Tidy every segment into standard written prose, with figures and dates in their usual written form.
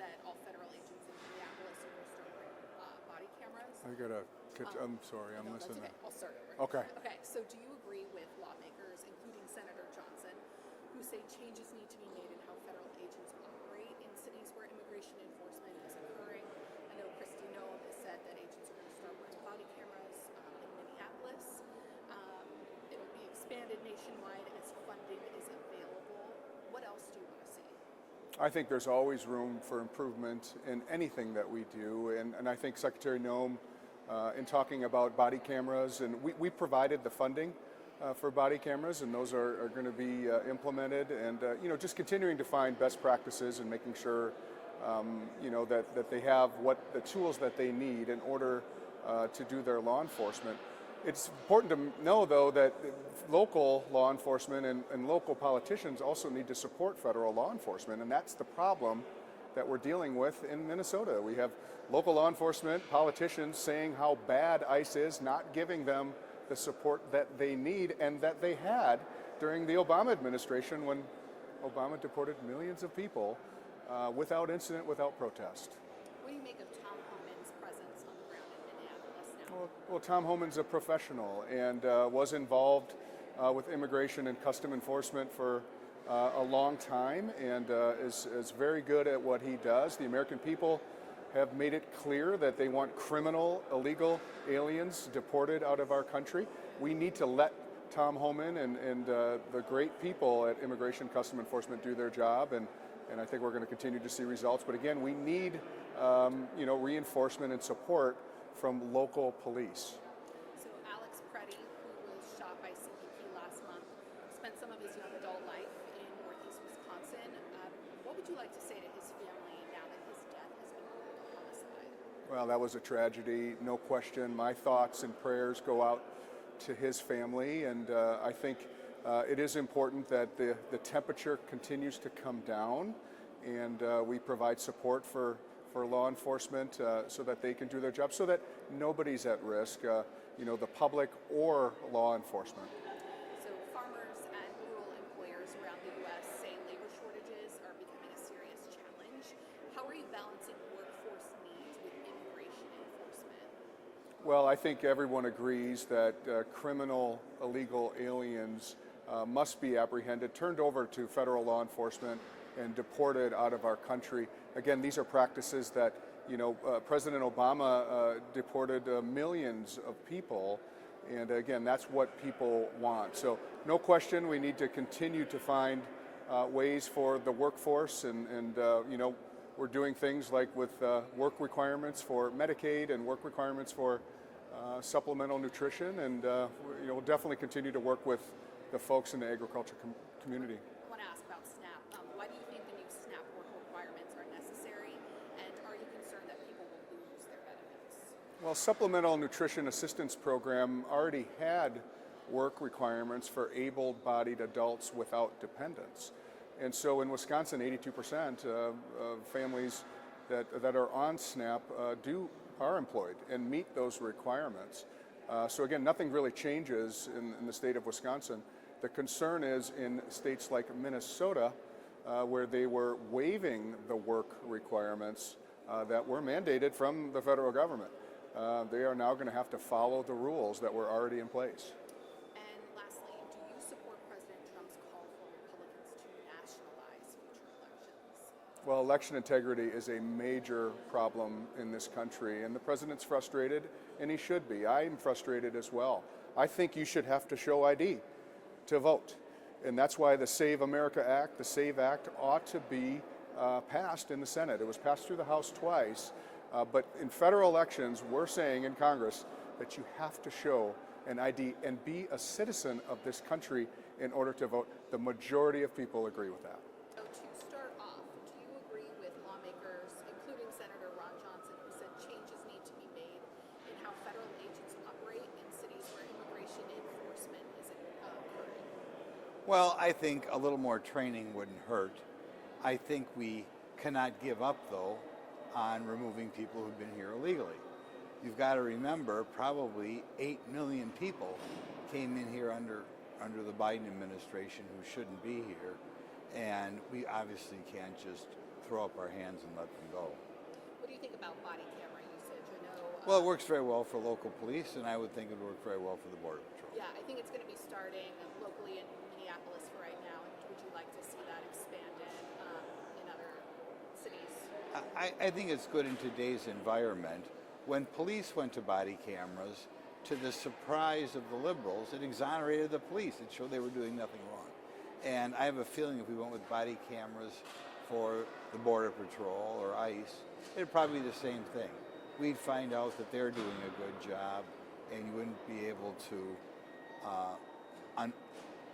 that all federal agents in Minneapolis are going to start wearing body cameras. I gotta catch, I'm sorry, I'm listening. That's okay. I'll start over. Okay. Okay, so do you agree with lawmakers, including Senator Johnson, who say changes need to be made in how federal agents operate in cities where immigration enforcement is occurring? I know Kristi Noem has said that agents are going to start wearing body cameras in Minneapolis. It'll be expanded nationwide as funding is available. What else do you want to see? I think there's always room for improvement in anything that we do, and I think Secretary Noem, in talking about body cameras, and we provided the funding for body cameras, and those are going to be implemented, and just continuing to find best practices and making sure that they have the tools that they need in order to do their law enforcement. It's important to know, though, that local law enforcement and local politicians also need to support federal law enforcement, and that's the problem that we're dealing with in Minnesota. We have local law enforcement, politicians saying how bad ICE is, not giving them the support that they need and that they had during the Obama administration when Obama deported millions of people without incident, without protest. What do you make of Tom Homan's presence on the ground in Minneapolis now? Well, Tom Homan's a professional and was involved with immigration and custom enforcement for a long time, and is very good at what he does. The American people have made it clear that they want criminal, illegal aliens deported out of our country. We need to let Tom Homan and the great people at Immigration Custom Enforcement do their job, and I think we're going to continue to see results. But again, we need reinforcement and support from local police. So Alex Pretti, who was shot by CBP last month, spent some of his young adult life in northeast Wisconsin. What would you like to say to his family now that his death has been ruled a homicide? Well, that was a tragedy, no question. My thoughts and prayers go out to his family, and I think it is important that the temperature continues to come down, and we provide support for law enforcement so that they can do their job, so that nobody's at risk, the public or law enforcement. So farmers and rural employers around the U.S. say labor shortages are becoming a serious challenge. How are you balancing workforce needs with immigration enforcement? Well, I think everyone agrees that criminal, illegal aliens must be apprehended, turned over to federal law enforcement, and deported out of our country. Again, these are practices that, President Obama deported millions of people, and again, that's what people want. So, no question, we need to continue to find ways for the workforce, and we're doing things like with work requirements for Medicaid and work requirements for supplemental nutrition, and we'll definitely continue to work with the folks in the agriculture community. I want to ask about SNAP. Why do you think the new SNAP work requirements are necessary, and are you concerned that people will lose their benefits? Well, Supplemental Nutrition Assistance Program already had work requirements for able-bodied adults without dependents. And so in Wisconsin, 82% of families that are on SNAP are employed and meet those requirements. So again, nothing really changes in the state of Wisconsin. The concern is in states like Minnesota, where they were waiving the work requirements that were mandated from the federal government. They are now going to have to follow the rules that were already in place. And lastly, do you support President Trump's call for Republicans to nationalize future elections? Well, election integrity is a major problem in this country, and the president's frustrated, and he should be. I am frustrated as well. I think you should have to show ID to vote, and that's why the Save America Act, the SAVE Act, ought to be passed in the Senate. It was passed through the House twice, but in federal elections, we're saying in Congress that you have to show an ID and be a citizen of this country in order to vote. The majority of people agree with that. So to start off, do you agree with lawmakers, including Senator Ron Johnson, who said changes need to be made in how federal agents operate in cities where immigration enforcement isn't occurring? Well, I think a little more training wouldn't hurt. I think we cannot give up, though, on removing people who've been here illegally. You've got to remember, probably 8 million people came in here under the Biden administration who shouldn't be here, and we obviously can't just throw up our hands and let them go. What do you think about body camera usage? I know. Well, it works very well for local police, and I would think it would work very well for the Border Patrol. Yeah, I think it's going to be starting locally in Minneapolis for right now. Would you like to see that expanded in other cities? I think it's good in today's environment. When police went to body cameras, to the surprise of the liberals, it exonerated the police. It showed they were doing nothing wrong. And I have a feeling if we went with body cameras for the Border Patrol or ICE, it'd probably be the same thing. We'd find out that they're doing a good job, and you wouldn't be able to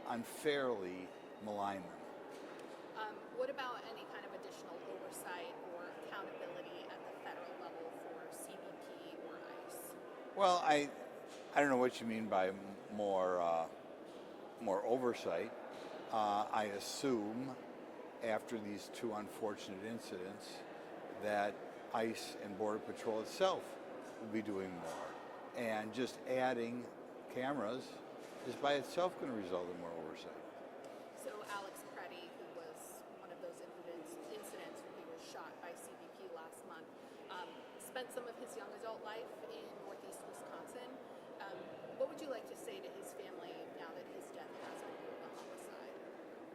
unfairly malign them. What about any kind of additional oversight or accountability at the federal level for CBP or ICE? Well, I don't know what you mean by more oversight. I assume after these two unfortunate incidents that ICE and Border Patrol itself will be doing more. And just adding cameras is by itself going to result in more oversight. So Alex Pretti, who was one of those incidents when he was shot by CBP last month, spent some of his young adult life in northeast Wisconsin. What would you like to say to his family now that his death has been ruled a homicide?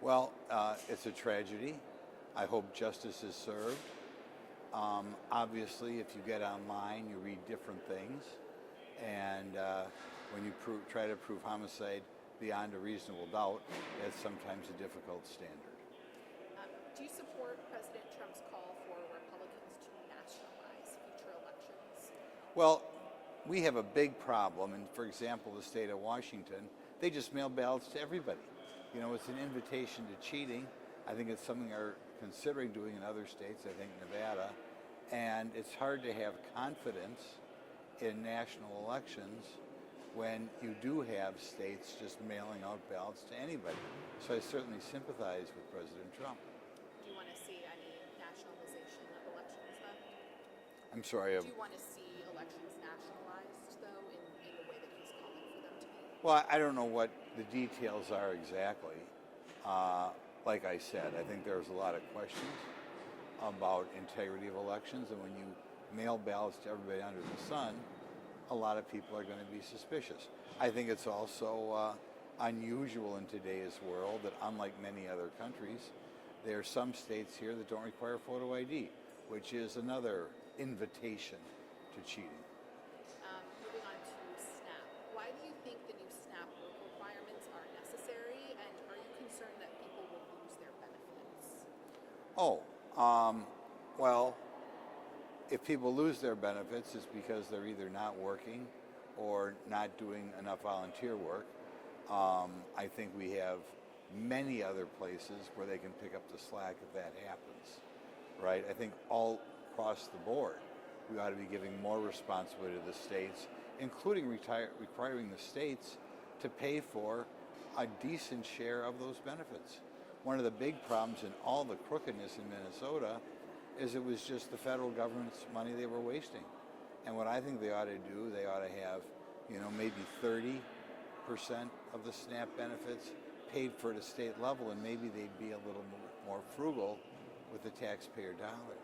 Well, it's a tragedy. I hope justice is served. Obviously, if you get online, you read different things. And when you try to prove homicide beyond a reasonable doubt, that's sometimes a difficult standard. Do you support President Trump's call for Republicans to nationalize future elections? Well, we have a big problem. And for example, the state of Washington, they just mail ballots to everybody. You know, it's an invitation to cheating. I think it's something they're considering doing in other states, I think Nevada. And it's hard to have confidence in national elections when you do have states just mailing out ballots to anybody. So I certainly sympathize with President Trump. Do you want to see any nationalization of elections then? I'm sorry. Do you want to see elections nationalized, though, in the way that he's calling for them to be? Well, I don't know what the details are exactly. Like I said, I think there's a lot of questions about integrity of elections, and when you mail ballots to everybody under the sun, a lot of people are going to be suspicious. I think it's also unusual in today's world that unlike many other countries, there are some states here that don't require photo ID, which is another invitation to cheating. Moving on to SNAP. Why do you think the new SNAP work requirements are necessary, and are you concerned that people will lose their benefits? Well, if people lose their benefits, it's because they're either not working or not doing enough volunteer work. I think we have many other places where they can pick up the slack if that happens, right? I think all across the board, we ought to be giving more responsibility to the states, including requiring the states to pay for a decent share of those benefits. One of the big problems in all the crookedness in Minnesota is it was just the federal government's money they were wasting. And what I think they ought to do, they ought to have, maybe 30% of the SNAP benefits paid for at a state level, and maybe they'd be a little more frugal with the taxpayer dollar.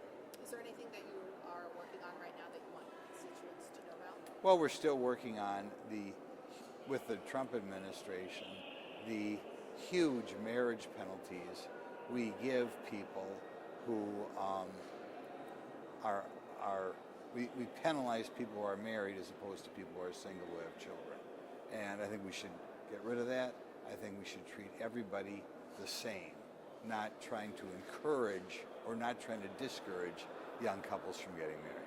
Is there anything that you are working on right now that you want constituents to know about? Well, we're still working on with the Trump administration, the huge marriage penalties we give people who we penalize people who are married as opposed to people who are single who have children. And I think we should get rid of that. I think we should treat everybody the same, not trying to encourage or not trying to discourage young couples from getting married.